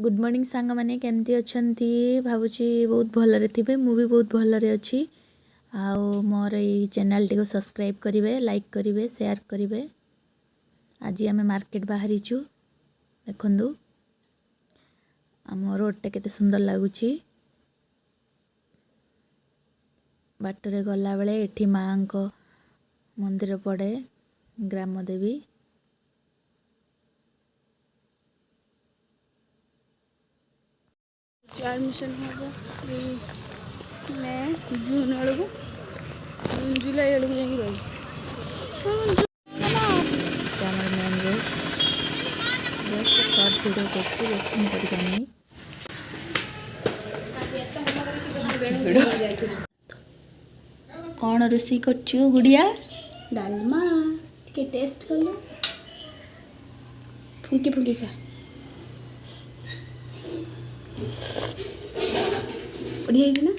Good morning सांग मैंने केमती अच्छी भावुची बहुत भलरे थे मु भी बहुत भलरे अच्छी आओ मोर ये चैनल टी को सब्सक्राइब करेंगे लाइक करेंगे शेयर करेंगे। आज आम मार्केट बाहरी देखु आम रोडटा केते सुंदर लगुच बाटरे गला बेले एठी माँ को मंदिर पड़े ग्राम देवी एडमिशन हम मैं जून बेलू जून जुलाई बेलू जा main road just short video करनी कौन रोषे कर गुड़िया डालमा के टेस्ट कर लो फुंकी फुंकी खा बढ़िया है ना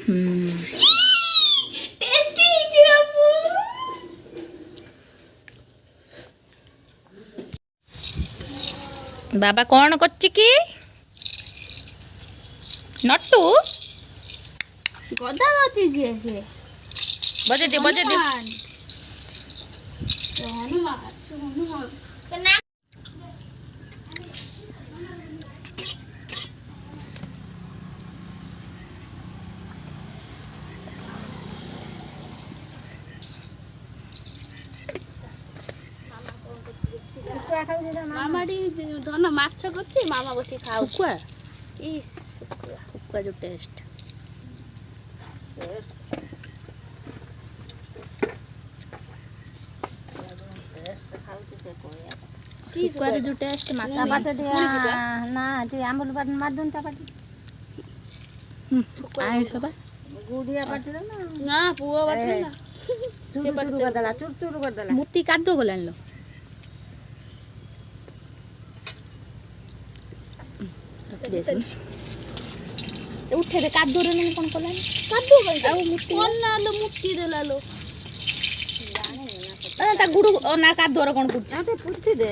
टेस्टी है बाबू बाबा कौन करछि की नट्टू गदा अछि से बजे दे मामा धन माछ कर मामा बस खाऊ सुकुआ जो टेस्ट सुकुआ जो टेस्ट माता बाट ना ते आंबुल बाट मार दून ता बाट आए सब गुड़िया बाट ना पुओ बाट ना से बाट गदला चुर कर दला मुत्ती कादो गलान लो उठे दे कादो रे न कोन कोलान कादो भाई आ मुट्ठी कोन ना लो मुट्ठी देला लो ता गुडू ना कादो रे कोन कुछ आ ते पुछी दे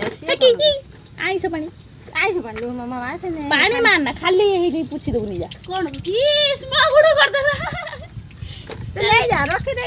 आइस पानी लो मामा आसे ने पानी मारना खाली हे गई पूछी दो जा कोन किस मा गुडू कर देला ले जा रख दे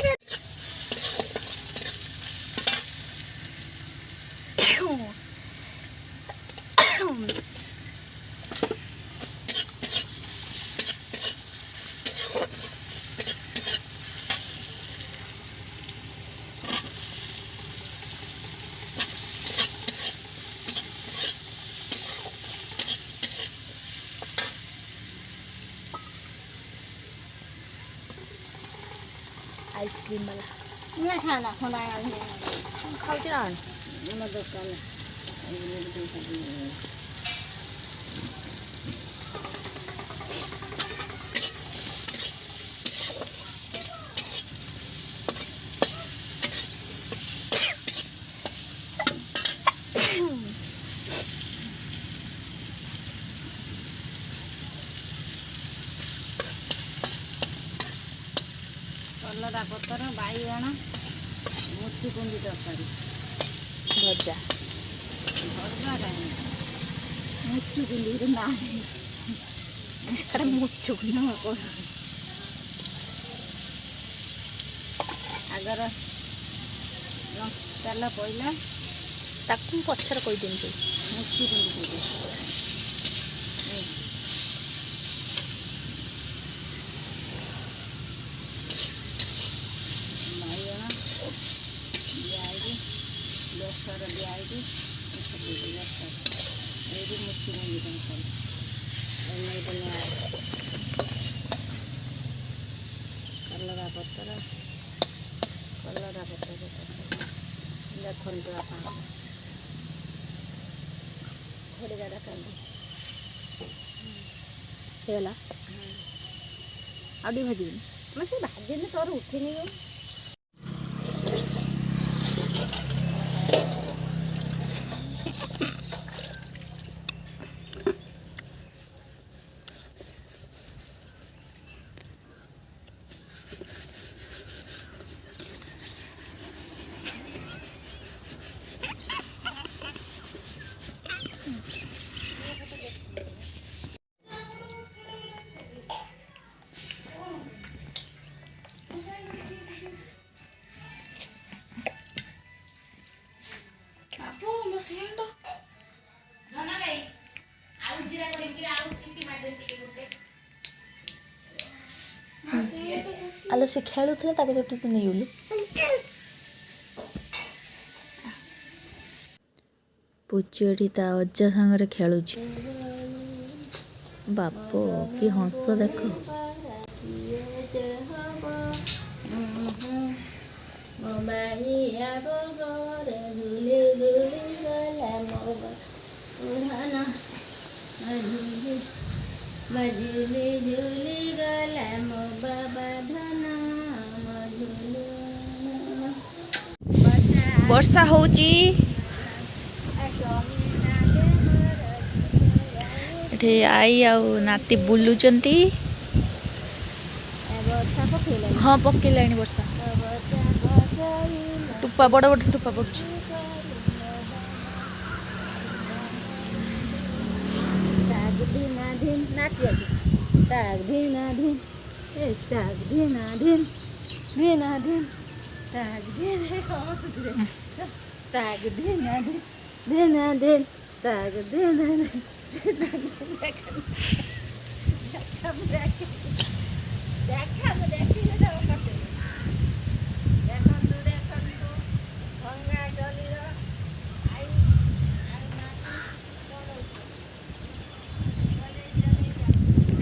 आइसक्रीम वाला ये खाना खाना खाऊ चिरान मन दुकान कलरा पतर बाईगण मुठी कुंडी तरकारी भजा भजा कहीं मुठी कुंडी ना अरे मुच्छु आगर तेल पईला ताकू पछर कहि दिंतु मुठी कुंडी बेसर दिया मुठी कुंडी कलरा पतर देखते आप थोड़ी ज़्यादा कर दी आडी भाजी मैं से भाजी ने तोर उठी नहीं ଆଲୋ ସେ ଖେଳୁଥିଲା ତାକୁ ଯୋଉଠି ତୁ ନେଇଗଲୁ। ପୁଚୁ ଏଠି ତା ଅଜା ସାଙ୍ଗରେ ଖେଳୁଛି। ବାପ କି ହଂସ ଦେଖ। ବର୍ଷା ହଉଛି ଏଠି। ଆଈ ଆଉ ନାତି ବୁଲୁଛନ୍ତି। ହଁ ପକେଇଲାଣି ବର୍ଷା। ଟୁପା ବଡ଼ ବଡ଼ ଟୁପା ପଡୁଛି।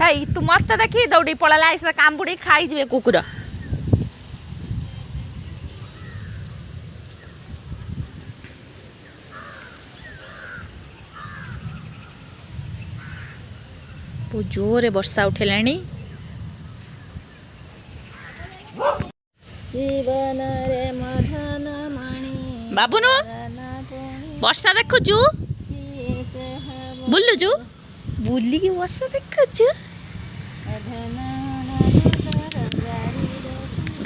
ହେଇ ତୁ ମତେ ଦେଖି ଦୌଡ଼ି ପଳେଇଲା ସେ କାମୁଡ଼ି ଖାଇଯିବେ କୁକୁର। ବହୁତ ଜୋରରେ ବର୍ଷା ଉଠେଇଲାଣି। ବାବୁନୁ ବର୍ଷା ଦେଖୁଛୁ ବୁଲୁଛୁ ବୁଲିକି ବର୍ଷା ଦେଖୁଛୁ।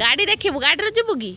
ଗାଡ଼ି ଦେଖିବୁ ଗାଡ଼ିରେ ଯିବୁ କି?